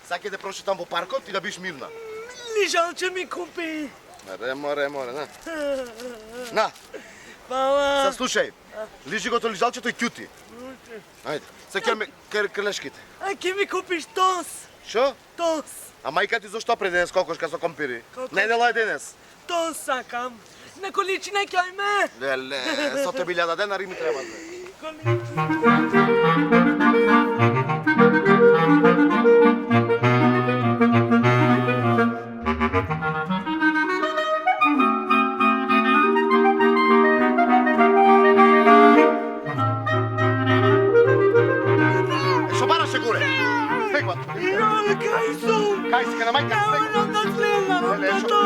Саке да прошетам во паркот и да биш мирна. Лижалче ми купи. Море, на. На, Фала. се слушај. Лижи го то лижалчето и кјути. Ајде, се ќе ме крлешките. А ке ми купиш тос. Шо? Тос. А мајка ти зошто пред денес кокошка со компири? Кокош? Не дела е денес. Тос сакам. На количина ќе ме. Леле, 100.000 денари ми треба. Шо бараше горе? Стегва. Кај сум? Кај си, на мајка стегва. Немојам да слезам, тато.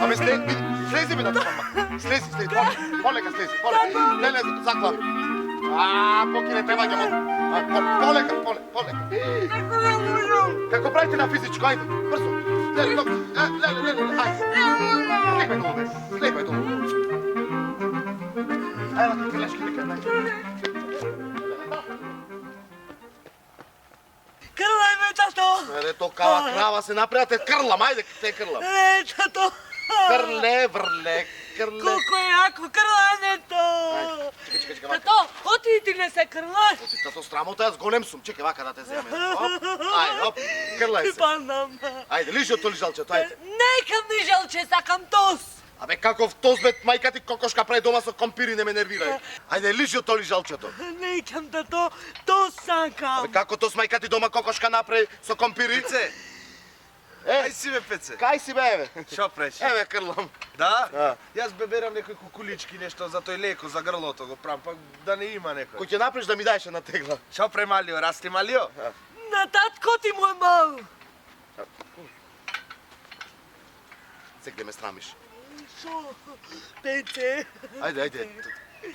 Абе слези ми да те мама. Слези, полека слези, полека. Леле, заклав. Покине треба ќе полека. Како да можам? Како правите на физичко, ајде, брзо. Леле, ајде. Слепај долу. Ајде, крилешки нека. Крлај ме, тато. Ето кава крава се направате крлам, ајде те крлам. Тато. Крле, врле, крле. Колко е јако крлането. Чекай, вака. Тато, оти ти не се крлаш. Тато срамота, јас голем сум. Чекай вака да те земе. Оп, крлај се. Панам. Ајде, лижи од то лижалчето, ајде. Некам лижалче, сакам тос. Абе, каков тоз бе, мајка ти кокошка прави дома со компири, не ме нервирај. Ајде, лижи од то лижалчето. Некам, тато, тос сакам. Абе, како тоз мајка ти дома кокошка направи со компири? Пеце, Кај си бе, Пеце? Кај си бе, еве? Шо преш? Еве, крлам. Да? Јас бе берам некои кукулички, нешто за тој леко, за грлото го правам, пак да не има некој. Кој ќе направиш да ми даеш една тегла? Шо премалио, расти малио? На татко ти му е мал. Сек да ме срамиш. Шо? Пеце. Ајде.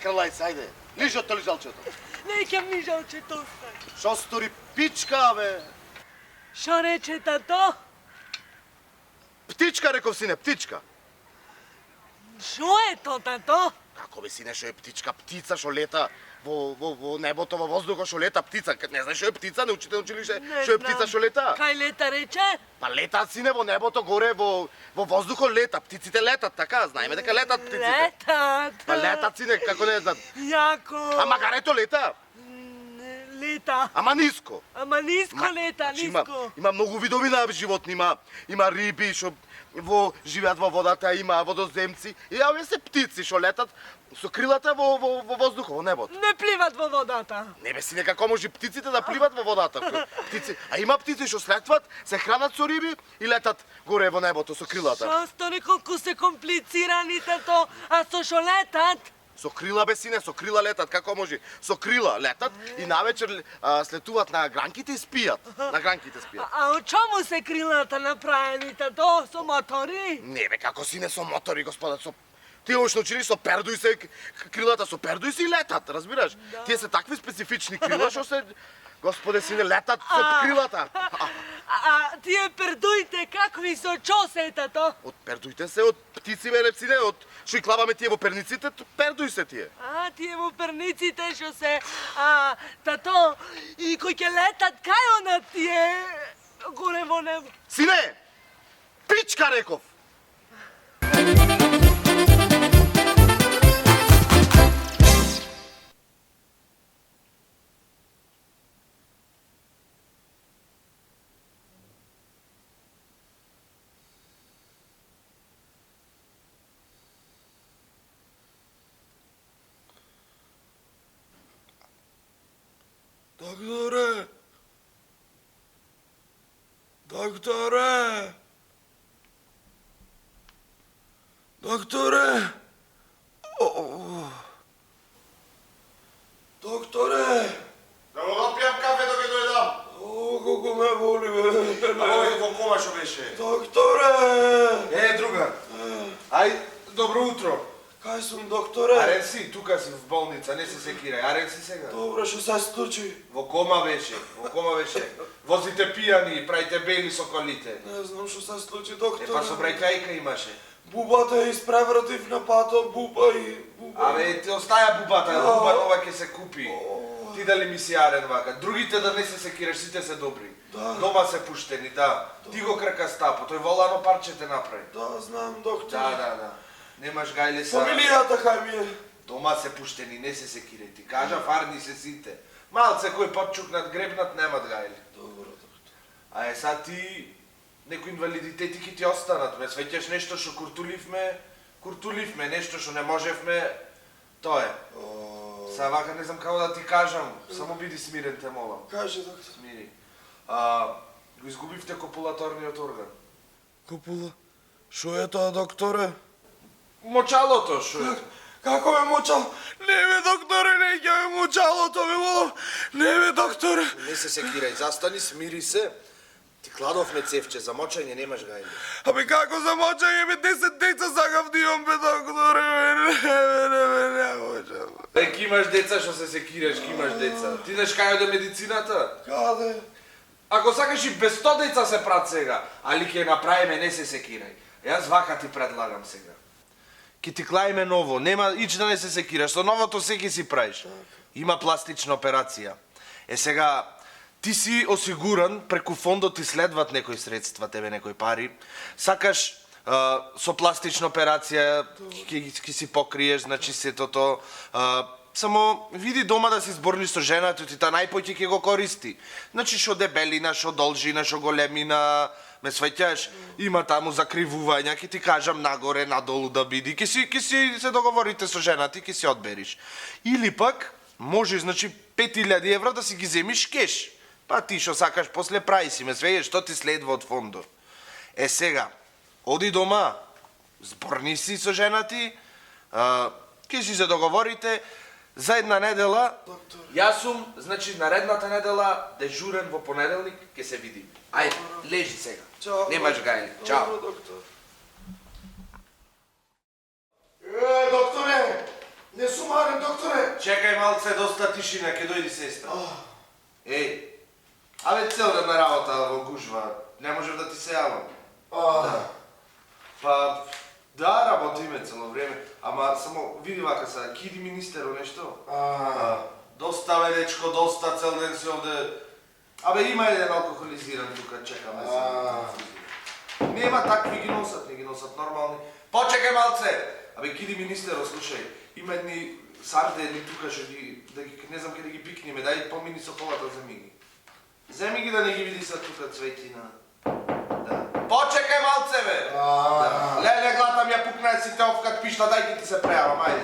Крлај се, ајде. Лижи од то лижалчето. Некам лижалче, тос сакам. Шо стори пичка, бе? Шо рече тато? Птичка, реков сине, птичка. Шо е то, тато? Како бе сине, шо е птичка? Птица шо лета во небото, во воздухот шо лета птица. Не знаеш шо е птица? Не учите на училище шо е птица шо лета? Кај лета рече? Па летаат сине во небото, горе во воздухот лета. Птиците летат, така, знаеме дека летат птиците. Летат. Па летат сине, како не знаат. Јако. А магарето лета, Лета. ама ниско. Ама ниско лета, Значи ниско. Има многу видови на животни, има риби што живеат во водата, има водоземци и овие се птици што летат со крилата во воздухот, во небото. Не пливат во водата. Не бе сине, како може птиците да пливат во водата? Птици, а има птици што слетват, се хранат со риби и летат горе во небото со крилата. Шо стори колку се комплицирани тато, а со шо летат? Со крила бе сине, со крила летат, како може? Со крила летат и навечер слетуваат на гранките и спијат. На гранките спијат. А од чому се крилата направени тато? Со мотори? Не бе, како сине со мотори, господа, со тие уште научили со пердуј се крилата со пердуј се и летат, разбираш? Да. Тие се такви специфични крила што се господе сине летат со крилата. А тие пердуите какви со чо се тато? Од пердуите се од птици бе сине, од што и клаваме тие во перниците, пердуј се тие. А, тие во перниците што се, тато, и кои ќе летат, кај она тие горе во небо? Сине! Пичка реков! Докторе! Докторе! Докторе! Докторе! Да го допијам кафе док дојдам. Колку ме боли, бе. Овој во кома што беше. Докторе! Другар. Ај, добро утро. Кај сум, докторе? Арен си, тука си в болница, не се секирај. Арен си сега. Добре, што се случи? Во кома беше. Возите пијани, правите бели со колите. Не знам што се случи, докторе. Па со брајкајка имаше. Бубата е испревратив на патот, буба. Абе, ти остаја бубата, бубата ова ќе се купи. ти дали мисијарен вака. Другите да не се секираш, сите се добри. Дома се пуштени, да. Ти го крка стапо, тој волано парче те направи. Да, знам, доктор. Да. Немаш гајле са. Фамилијата кај ми е? Дома се пуштени, не се секирај. Ти кажа, фарни се сите. Малце кој подчукнат, гребнат, немат гајле. Добро, доктор. А са ти некои инвалидитети ки ти останат. Ме свеќаш нешто што куртуливме, нешто што не можевме, тоа е. Са вака не знам како да ти кажам, само биди смирен те молам. Кажи, доктор. Смири. Го изгубивте копулаторниот орган. Копула? Шо е тоа, докторе? Мочалото, шо е? Како ме мочал? Не ме, докторе, не ќе ме мочалото, ме молам. Не ме, докторе. Не се секирај, застани, смири се. Ти кладовме цевче, за мочање немаш гајле. Абе како за мочање, бе, 10 деца сакав да имам, бе, докторе, не можам. Ки имаш деца што се секираш, ки имаш деца. Ти знаеш кај оде медицината? Каде? Ако сакаш и без 100 деца се прат сега, али ќе направиме, не се секирај. Јас вака ти предлагам сега. Ки ти клаиме ново, нема ич да не се секираш, со новото секи си правиш. Има пластична операција. Сега, ти си осигуран, преку фондот ти следват некои средства, тебе некои пари. Сакаш со пластична операција, ќе си покриеш, значи сетото. Само види дома да си зборни со жената, ти та најпоќе ќе го користи. Значи шо дебелина, шо должина, шо големина, ме свеќаш, има таму закривувања, ќе ти кажам нагоре, надолу да биди, ќе си се договорите со жената и ќе си одбериш. Или пак, можеш, значи, 5000 евра да си ги земиш кеш. Па ти шо сакаш, после прави си, ме свеѓаш, што ти следва од фондот. Сега, оди дома, зборни си со женати, ќе си се договорите, за една недела, јас сум, значи, наредната недела, дежурен во понеделник, ќе се видиме. Ајде, лежи сега. Чао. Немаш гајле. Чао. Добро, доктор. Докторе! Не сум марен, докторе! Чекај малце, доста тишина, ќе дојди сестра. Еј, абе цел ден на работа во гужва, не можев да ти се јавам. Па, да, работиме цело време, ама само види вака са, киди министеро нешто. Доста бе дечко, доста, цел ден си овде. Абе има еден алкохолизиран тука, чекаме се. Нема такви ги носат, не ги носат нормални. Почекај малце! Абе киди министеро, слушај, има едни сарде, едни тука што ги, не знам каде ги пикниме, дај помини со колата, земи ги. Земи ги да не ги види са тука цветина. Почекај малце, бе! Леле, глатам ја пукна си те овкат пишта, дај ги ти се прејавам, ајде.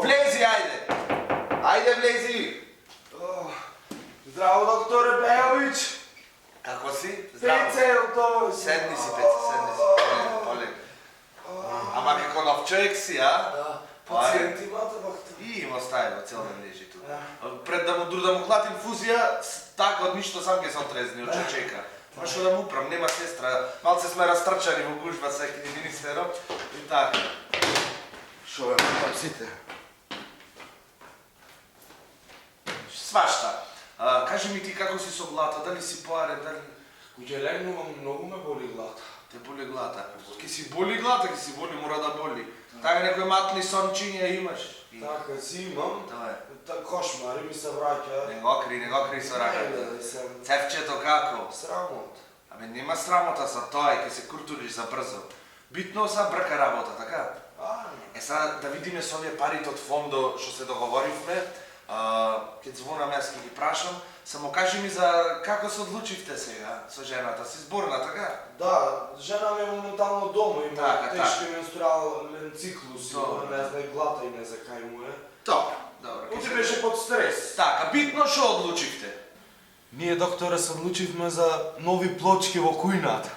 Влези, ајде! Ајде, влези! Здраво, докторе Бејович! Како си? Здраво. Седни си, Пеце, седни си. Полек. Ама како нов човек си, а? Пациент имате, доктор? И има стајло, цел ден лежи тука. Пред да му клат инфузија, така од ништо сам ке се отрезни, од што чека. Ма шо да му управам, нема сестра, малце сме растрчани во гужба секи министеро и така. Шо бе, мутам сите? Свашта. Кажи ми ти како си со глата, дали си поарен, дали... Куќе легнувам, многу ме боли глата. Те боли глата. Ке си боли глата, ке си боли, мора да боли. Така некои матни сончиња имаш. Така си имам. Тоа е. Кошмари ми се враќа. Не го кри со раката. Цевчето како? Срамот. Абе нема срамота за тоа, ке се куртулиш за брзо. Битно са брка работа, така? Сега да видиме со овие парите од фондо што се договоривме. Ке звонам, јас ке ги прашам. Само кажи ми за како се одлучивте сега со жената, си зборна, така? Да, жена ми е моментално дома, има Така, тешки менструален циклус, Добре. не знае глата и не знае кај му е. Добро. Оти беше под стрес. Така, битно што одлучивте? Ние, докторе, се одлучивме за нови плочки во кујната.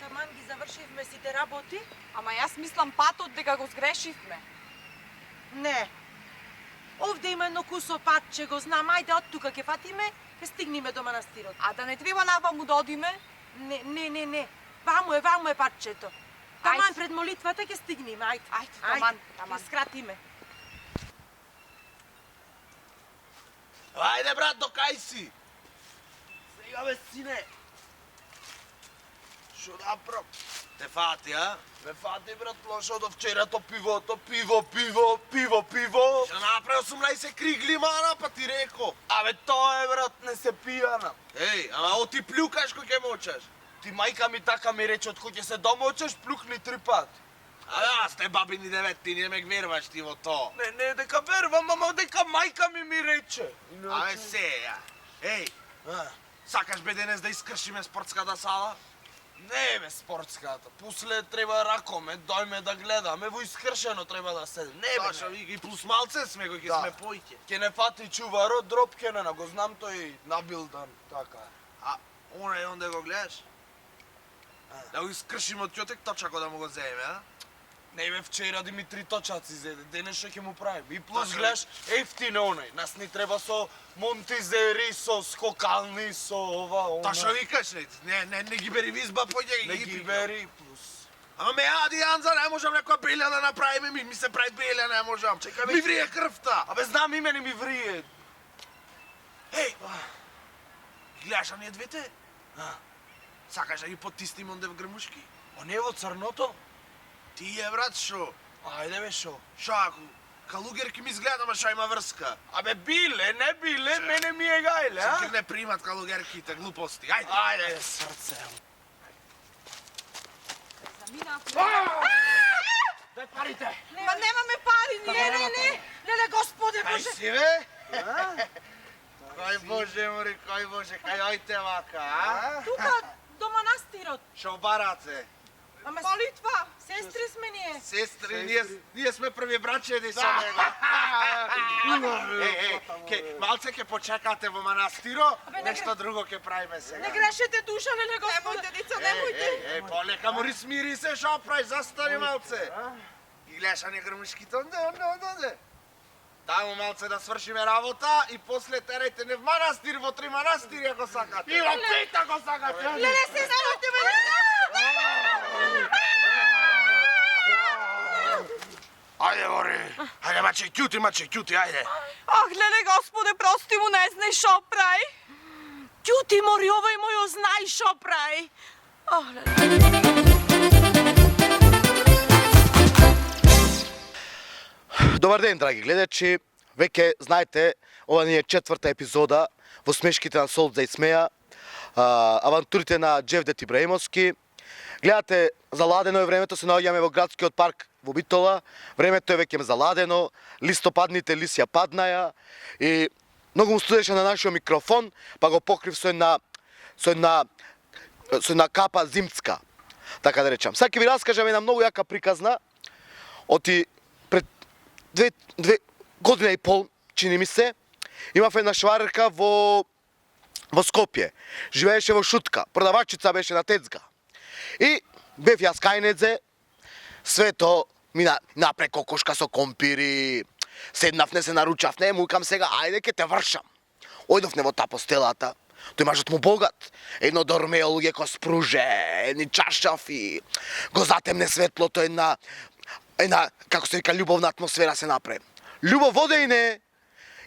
Таман ги завршивме сите работи? Ама јас мислам патот дека го сгрешивме. Не. Овде има едно кусо патче, го знам, ајде од тука ќе фатиме, ќе стигнеме до манастирот. А да не треба наваму да одиме? Не. Ваму е патчето. Таман пред молитвата ќе стигнеме, ајде. Ајде, таман. Ќе скратиме. Ајде, брат, докај си? Сега, бе, сине. Шо направ? Те фати, а? Ме фати, брат, лошо од вчерато пивото, пиво. Шо направи 18 кригли, мана, па ти реко. Абе, тоа е, брат, не се пијана. Еј, ама оти плюкаш кој ќе мочаш. Ти мајка ми така ми рече, од кој ќе се домочеш, плюкни 3 пати. А, сте бабини девет, ти не ме верваш ти во тоа. Не, дека вервам, ама дека мајка ми рече. Абе, сеја. Еј, сакаш бе денес да искршиме спортската сала? Не, бе, спортската. После треба ракоме, дојме да гледаме, во искршено треба да седем. Не, бе, Тошо, и плюс малце сме кои ќе сме поиќе. Ке не фати чуваро, дроп ке не, го знам тој набилдан, така. А, оне онде го гледаш? Да го искршиме од ќотек точако да му го земе, а? Не, бе, вчера Димитри точаци зеде, денес што ќе му правим. И плюс Така, гледаш, ефтино оној, нас ни треба со монтизери, со скокални, со ова, она. Та што викаш, не ги бери визба, појде Не ги ги пика. бери, плюс. Ама ме ади Анза, не можам некоја белја да направиме, ми се прави белја, не можам. Чекај, бе. Ми врие крвта. Абе, знам име, не ми врие. Еј, ги гледаш оние двете? Сакаш да ги потисним онде в грмушки? Оние во црното? Тие, брат, шо? Ајде, бе, шо? Шо ако? Калугерки ми изгледат, ама шо има врска. Абе, биле, не биле, мене ми е гајле, а? Ке не примат калугерките, глупости. Ајде. Ајде, срце. Дај парите. Ма немаме пари, ние. Не, господе, Кај Боже. си, бе? Кај Боже, мори, кај Боже, кај ојте вака, а? Тука, до манастирот. Шо барате? Ама молитва, сестри сме ние. Сестри, ние сме први брачеди со него. Малце ќе почекате во манастиро, нешто друго ќе правиме сега. Не грешете душа, леле господе. Немојте, деца, немојте. Полека мори смири се, шо прави, застани малце. И гледаш ане грмушките, онде. Дај малце да свршиме работа и после терајте не в манастир, во 3 манастири ако сакате. И во 5 ако сакате. Леле, сестрите ме. Ајде, мори. Ајде, маче, ќути, ајде. Ах, леле господе, прости му, не знај шо прави. Ќути, мори, овој мојо знај шо прави. Ах, леле. Добар ден, драги гледачи. Веќе знаете, ова ни е 4-та епизода во смешките на Солт за Исмеја, авантурите на Џевдет Ибраимовски. Гледате, заладено е времето, се наоѓаме во градскиот парк во Битола. Времето е веќе заладено, листопадните лисја паднаја и многу му студеше на нашиот микрофон, па го покрив со една капа зимцка, така да речам. Сега ќе ви раскажам една многу јака приказна оти пред две година и пол, чини ми се, имав една шварерка во Скопје. Живееше во Шутка, продавачица беше на тецга. И бев јас кајнедзе, свето мина напре кокошка со компири, седнав, не се наручав, не му викам сега, ајде ке те вршам. Ојдовне во та постелата, тој мажот му богат, едно дормео луѓе ко спруже, едни чаршафи, го затемне светлото, една, како се вика, љубовна атмосфера се направи. Љубов воде и не,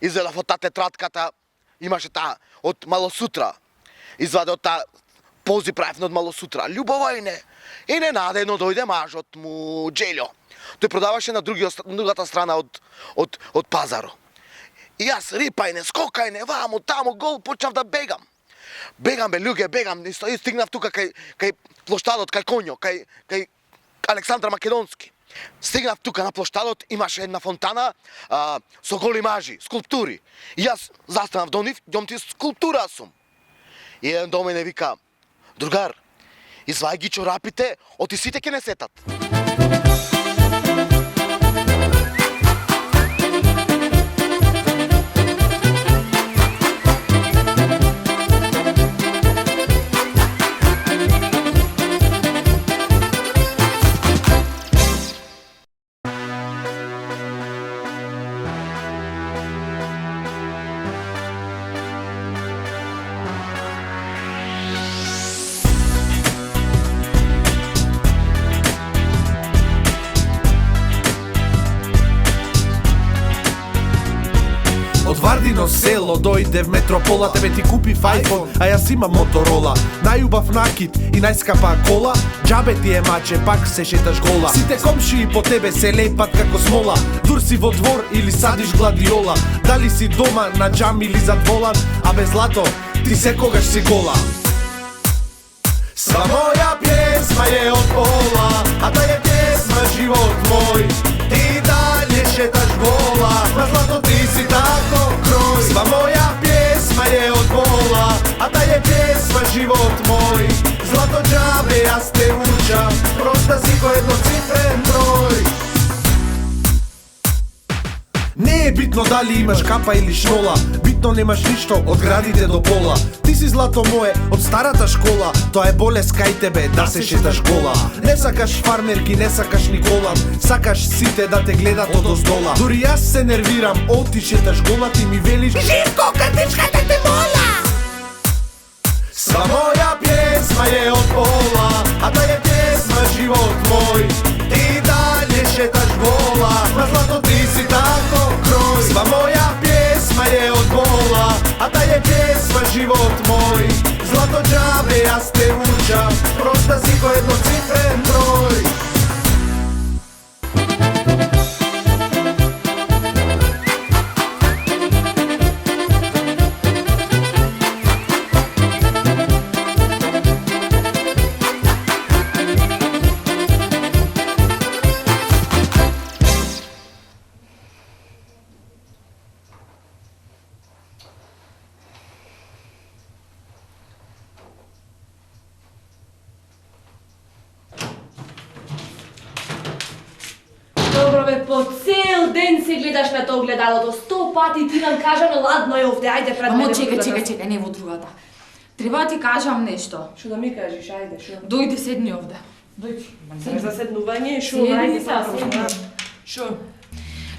изведав од та тетратката, имаше таа од мало сутра, изваде од таа пози правевна од мало сутра, љубова и не. И ненадено дојде мажот му, Джелјо. Тој продаваше на другата страна од пазаро. И јас рипајне, скокајне, ваму, таму, гол, почнав да бегам. Бегам, бе, луѓе, бегам, и стигнав тука кај плоштадот, кај Коњо, кај Александра Македонски. Стигнав тука на плоштадот, имаше една фонтана со голи мажи, скулптури. И јас застанав до нив, дом ти скулптура сум. И еден до мене вика, другар, извај ги чорапите, оти сите ќе не сетат. дело, дојде в метропола, тебе ти купи iPhone, а јас имам Моторола. Најубав накид и најскапа кола, џабе ти е маче, пак се шеташ гола. Сите комшии по тебе се лепат како смола, дур си во двор или садиш гладиола. Дали си дома на џам или зад волан, а без злато ти секогаш си гола. Сва моја песма е од пола, а та е песма живот мој. Ти далje шеташ вола, на злато ти си тако крој. Сва моја песма е од пола, а та е песма живот мој. Злато џабе јас те учам, проста си кој едноцифрен број. Не е битно дали имаш капа или шнола, битно немаш ништо од градите до пола. Ти си злато мое од старата школа, тоа е болест кај тебе да се шеташ гола. Не сакаш фармерки, не сакаш Николан, сакаш сите да те гледат од оздола. Дури јас се нервирам, ти шеташ гола, ти ми велиш Живко, катичката те мола. Сва моја песма е од пола, а та е песма живот мој. Ти далje шеташ вола, на злато ти си тако крој. Сва моја песма е од пола, а та е песма живот мој. Злато џабе јас те учам, проста си кој едноцифрен број. Добро бе, по цел ден се гледаш на тоа огледалото. 100 пати ти нам кажа, но ладно е овде, ајде пред мене. Амо чекај, не во другата. Треба да ти кажам нешто. Што да ми кажеш, ајде, што? Дојди седни овде. Дојди. За седнување, шо, Седни ајде, седни. Шо?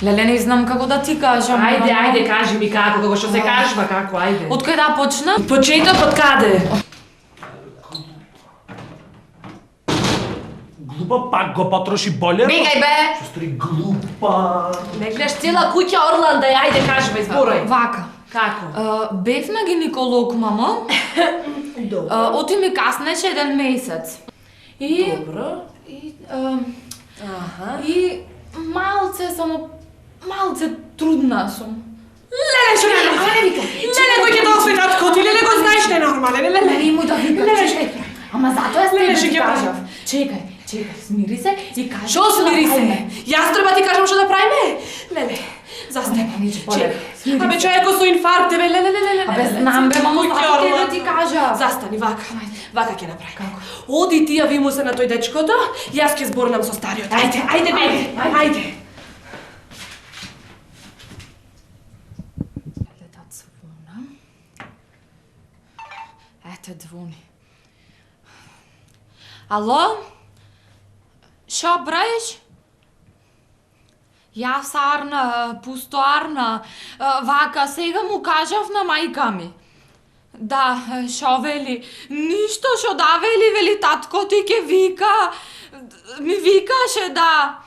Леле, не знам како да ти кажам. Ајде, кажи ми како што се кажува, како, ајде. Од кај да почна? Почеток од каде? Глупа, пак го потроши болер. Бегај бе! Сестри, глупа. Не гледаш цела куќа Орланда, ајде, кажи ме, зборој. Вака. Како? Бев на гинеколог, мамо. Добро. Оти ми каснеше 1 месец. И... Добро. И малце трудна сум. Леле, што не вика. Леле, кој ќе тоа се надскоти, леле, го знаеш не нормален, леле. Леле, му да вика, чекај. Ама затоа јас Леле, тебе што ти ќе кажав. Чекај, смири се и кажи. Што смири се? Јас треба ти кажам што да правиме? Леле, застани. Смири Абе, човеко со инфаркт, бе, леле. Абе, знам бе, мамо, Кој ќе затоа орла? тебе ти кажав. Застани, вака ќе направиме. Оди ти, јави му се на тој дечкото, јас ќе зборнам со стариот. Ајде, бе, ајде. Да звона. Ете, звони. Ало? Шо браеш? Јас Арна, пусто Арна. Вака, сега му кажав на мајка ми. Да, шо вели? Ништо шо да вели татко ти ке вика. Ми викаше, да.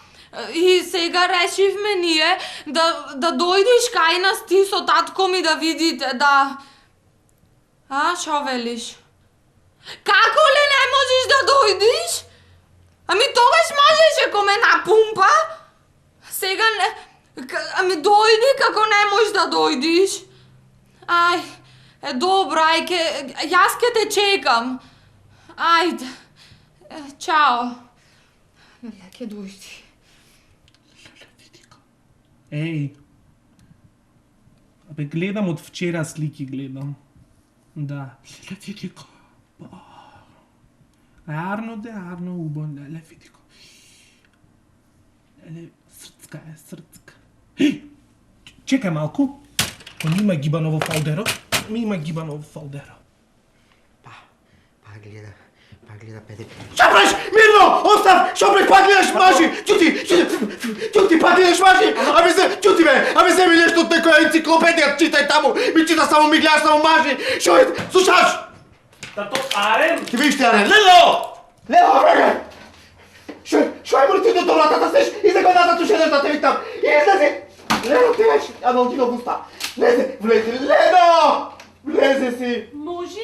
И сега решивме ние да дојдеш кај нас ти со татко ми да видите, да. А, шо велиш? Како ли не можеш да дојдеш? Ами тогаш можеше ко ме напумпа. Сега не... Ами дојди како не можеш да дојдеш. Ај, добро, јас ке те чекам. Ајде. Чао. Леле, ке дојди. Еј. Абе, гледам од вчера слики, гледам. Да. Леле, види го. Арно, убо, леле, види го. Леле, срцка. Чекај малку. Ми има гибано во фолдерот. Па гледа, педе. Што правиш? Мирно, остав! Што правиш? Па гледаш мажи! Ќути, па гледаш мажи! Абе земи нешто од некоја енциклопедија, читај таму! Ми гледаш само мажи! Што е? Слушаш? Тато Арен? Ти видиш ти, Арен? Лело, бреге! Што е морти до вратата, слеш? Излег од назад, уште да те виктам! Излези! Лено, ти беше, Адалтино Густа. Влезе, Лено! Влезе си. Може?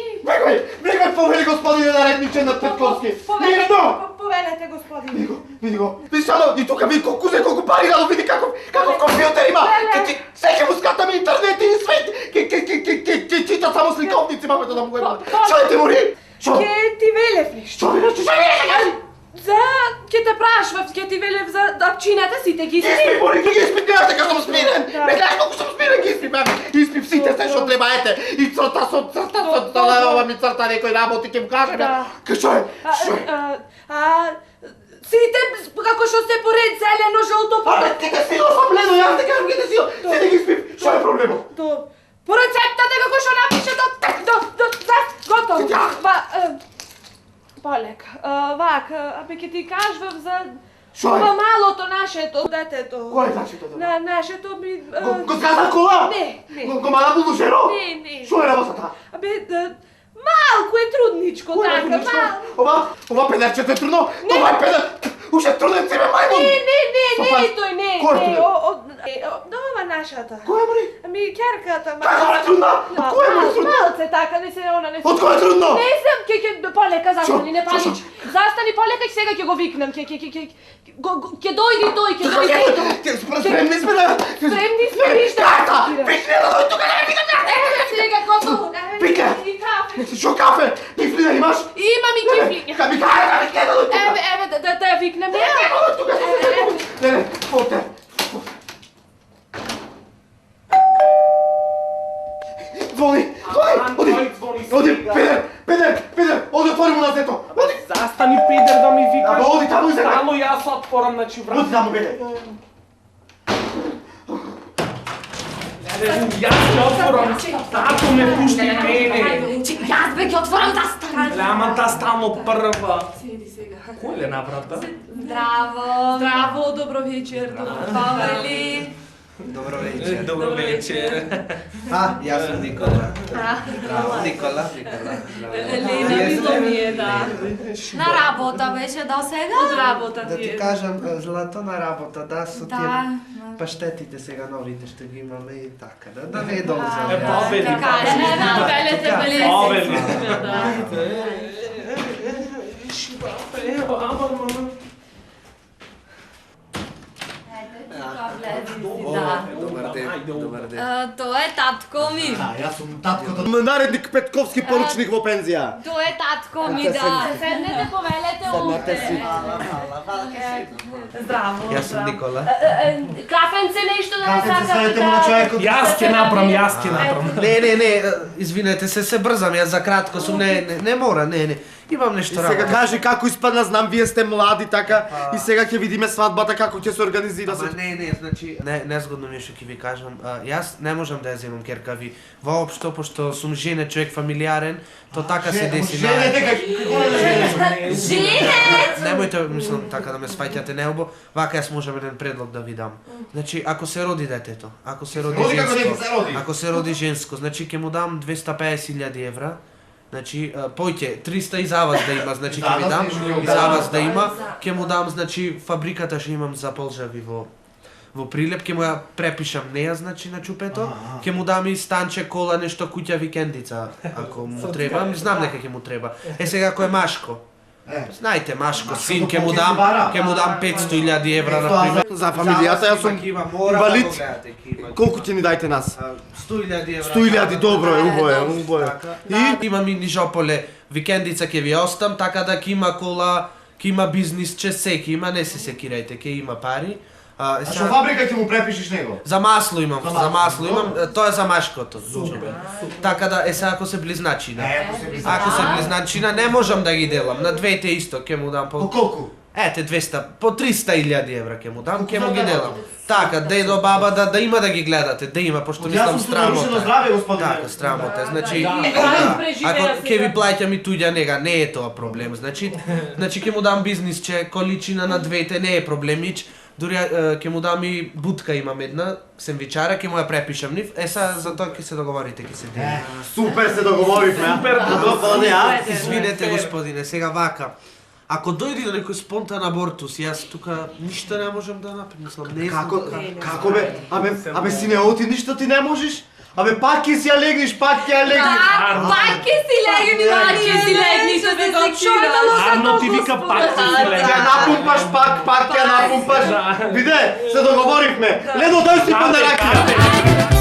Бегай, повели господине наредниче на Петковски. Мирно! Повелете, господине. Види го. Види само, и тука види колку пари дало, види каков компјутер има. Секе му скатаме интернет и свет. Ке чита само сликовници, мамето да му го има. Шо е ти мори? Шо? Ке ти велев нешто. Шо е? За, ке те прашвав, ке ти велев за апчината сите ги Испи, мори, ги испи, гледаш дека сум смирен. Не гледаш колку сум смирен, ги испи, мами. Испи сите се што треба, ете. И црта, ова ми црта некој работи, ке му кажем. Шо е? Шо е? Сите, како што се поред зелено, жолто, Абе, ти ке сила сам Лено, јас те кажам ке те сила. Сите ги испи, шо е проблемот? по рецептата како што напише готово. Полек, вак, абе ке ти кажвав за Шо е? ова малото нашето детето. Кој е нашето дете? Нашето ми... Го сказа кола? Не. Го мала булушеро? Не. Шо е работата? Абе, малку е трудничко, така, Ова педерчето е трудно? Това е педер... Уште труден си бе, мајмун! Не, тој не. Кој е Ова нашата. Кој е, мори? Ами, керката, Како е трудна? Кој е трудна? Малце така, не се она не се. Од кој е трудно? Не знам, ке полека застани, не Шо? панич. Застани полека и сега ќе го викнам, ќе дојди тој, ќе дојди. Спремни сме да... Спремни сме, ништо. Карта! Пикне да дојде тука да ме викам! Сега готово. Пике! И кафе. Шо кафе? Пифли да имаш? Имам и кифли. Ми кај да викне да дојде тука! Еве, да ја викнем. Не, тука се не, фоте. Звони! Оди, Педер, оди отвори му назето. Оди! Застани, пидер, да ми викаш. Абе, оди таму и земе. Стално јас отворам, значи, брат. Оди таму, беде. Јас ќе отворам. Тато ме пушти мене. Јас бе ќе отворам да стане. Ама та стално прва. Седи сега. Кој е направта? Здраво, добро вечер, повели. Добро вечер. Добро вечер. Јас сум Никола. Здраво, Никола. Леле, ми е, да. На работа беше до сега? Од работа Да ти кажам, злато на работа, да, со тие паштетите сега новите што ги имаме и така, да не е долго за Повели. Повелете били Повели. Добар ден. Тоа е татко ми. Јас сум таткото. Наредник Петковски, поручник во пензија. Тоа е татко ми, да. Седнете, повелете овде. Здраво. Јас сум Никола. Кафенце нешто да не Ставете му на сакате. човекот. Јас ќе направам. Не, извинете се брзам, јас за кратко сум, не мора, не. Имам нешто Сега работа. кажи како испадна, знам вие сте млади така и сега ќе видиме свадбата како ќе се организира. Ама не, значи, незгодно ми е што ќе ви кажам. Јас не можам да ја земам керка ви. Воопшто, пошто сум жене, човек фамилиарен, то така се деси на... Женец! Немојте, мислам, така да ме сваќате необо, вака јас можам еден предлог да ви дам. Значи, ако се роди детето, ако се роди Роди како женско, дете се роди. ако се роди женско, значи ќе му дам 250.000 евра. Значи, појќе 300 и за вас да има, значи ќе ви дам, и за вас да има, ќе му дам, значи, фабриката што имам за полжави во Прилеп, ќе му ја препишам неја, значи, на чупето, ќе му дам и станче, кола, нешто, куќа, викендица, ако му треба, знам дека ќе му треба. Сега, ако е машко, знаете, машко, син, ќе му дам 500.000 евра, например. За фамилијата јас сум инвалид. Колку ќе ни дајте нас? 100.000 евра. 100.000, добро е, убаво е. И има ми нижополе, викендица ќе ви остам, така да ќе има кола, ќе има бизнис, че секи има, не се секирајте, ќе има пари. А што фабрика ќе му препишиш него? За масло имам, тоа е за машкото. Така да, сега ако се близначина. Ако се близначина, не можам да ги делам, на двете исто ќе му дам По колку? Ете 200, по 300.000 евра ќе му дам, ќе му ги делам. Така, дедо, баба, да има да ги гледате, да има, пошто мислам страмота. здраве, господине. Така, страмота, значи, преживеа ако ќе сега. ви плаќам и туѓа нега, не е тоа проблем, значи ќе му дам бизнис, че количина на двете не е проблемич, дури ќе му дам и будка имам една, сендвичара, ќе му ја препишам нив, сега за тоа ќе се договорите, ќе се дели. Супер се договоривме. Супер, Извинете, господине, сега вака. Ако дојде до некој спонтан абортус, јас тука ништо не можам да направам, мислам, не знам Како бе? Абе Синео, ти ништо ти не можеш? Абе пак ќе си ја легнеш, пак ќе ја легнеш. Пак ќе си легни, пак ќе си легни, што се зачудало за Арно ти вика пак ќе си Ќе легнеш. напумпаш пак ќе напумпаш. Биде, се договоривме. Ледо, дај си па на ракија.